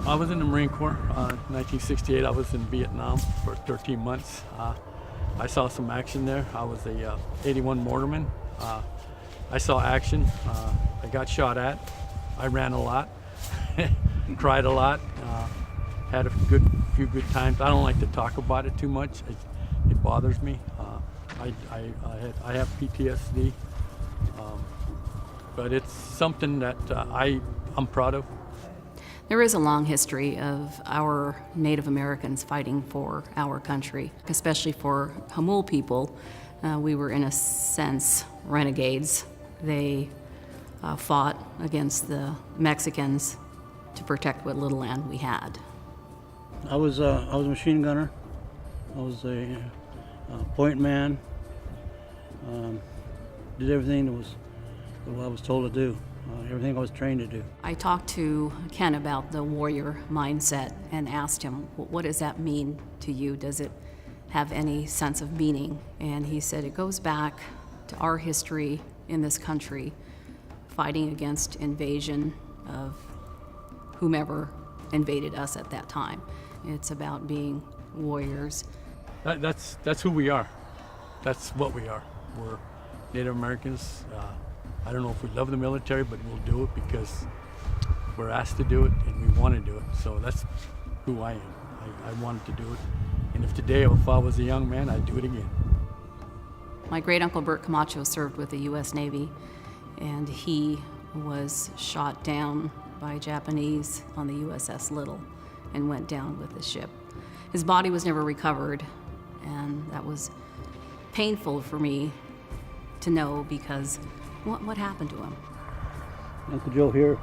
I was in the Marine Corps. 1968, I was in Vietnam for 13 months. I saw some action there. I was a 81 mortarman. I saw action. I got shot at. I ran a lot, cried a lot, had a few good times. I don't like to talk about it too much. It bothers me. I have PTSD, but it's something that I'm proud of. There is a long history of our Native Americans fighting for our country, especially for Hamul people. We were, in a sense, renegades. They fought against the Mexicans to protect what little land we had. I was a machine gunner. I was a point man. Did everything that what I was told to do. Everything I was trained to do. I talked to Ken about the warrior mindset and asked him, what does that mean to you? Does it have any sense of meaning? And he said it goes back to our history in this country, fighting against invasion of whomever invaded us at that time. It's about being warriors. That's who we are. That's what we are. We're Native Americans. I don't know if we love the military, but we'll do it because we're asked to do it and we want to do it. So that's who I am. I wanted to do it. And if I was a young man, I'd do it again. My great-uncle Bert Camacho served with the U.S. Navy, and he was shot down by Japanese on the USS Little and went down with the ship. His body was never recovered, and that was painful for me to know because what happened to him? Uncle Joe here.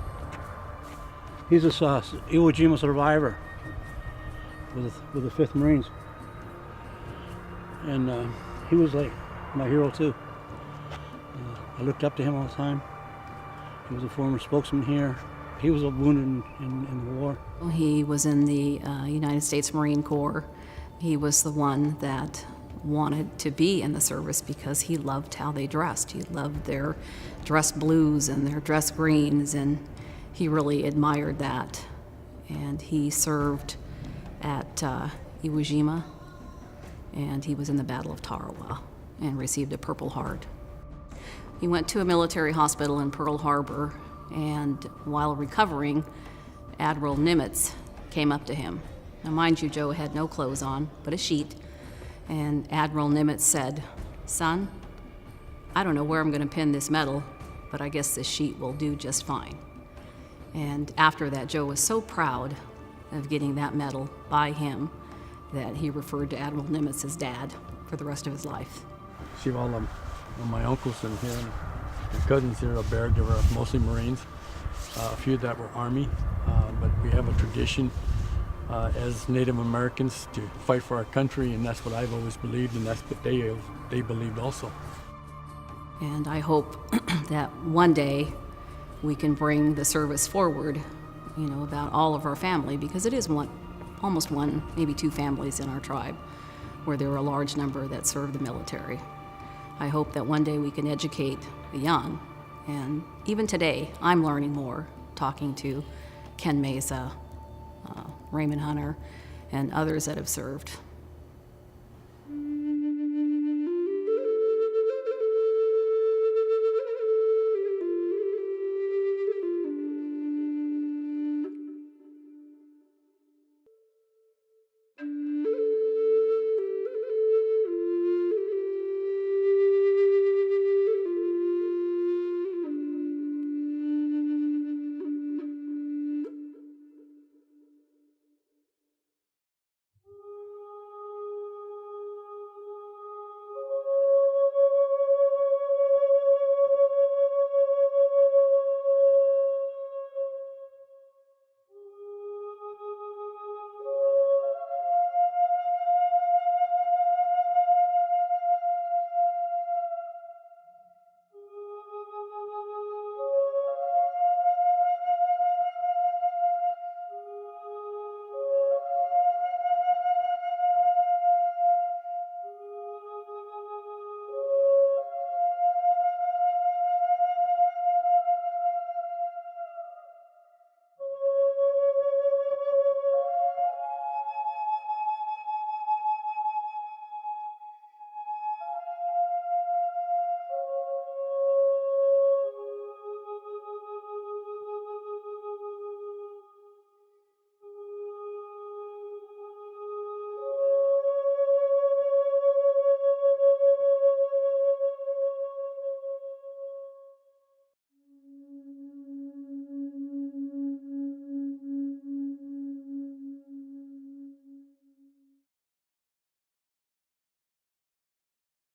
He's a Iwo Jima survivor with the 5th Marines. And he was like my hero too. I looked up to him all the time. He was a former spokesman here. He was wounded in the war. He was in the United States Marine Corps. He was the one that wanted to be in the service because he loved how they dressed. He loved their dress blues and their dress greens, and he really admired that. And he served at Iwo Jima, and he was in the Battle of Tarawa and received a Purple Heart. He went to a military hospital in Pearl Harbor, and while recovering, Admiral Nimitz came up to him. Now, mind you, Joe had no clothes on, but a sheet. And Admiral Nimitz said, "Son, I don't know where I'm going to pin this medal, but I guess this sheet will do just fine." And after that, Joe was so proud of getting that medal by him that he referred to Admiral Nimitz as Dad for the rest of his life. See all of my uncles in here, and my cousins here are buried. They were mostly Marines, a few that were Army, but we have a tradition as Native Americans to fight for our country, and that's what I've always believed, and that's what they believed also. And I hope that one day we can bring the service forward, about all of our family, because it is almost one, maybe 2 families in our tribe where there are a large number that serve the military. I hope that one day we can educate the young, and even today I'm learning more talking to Ken Mesa, Raymond Hunter, and others that have served.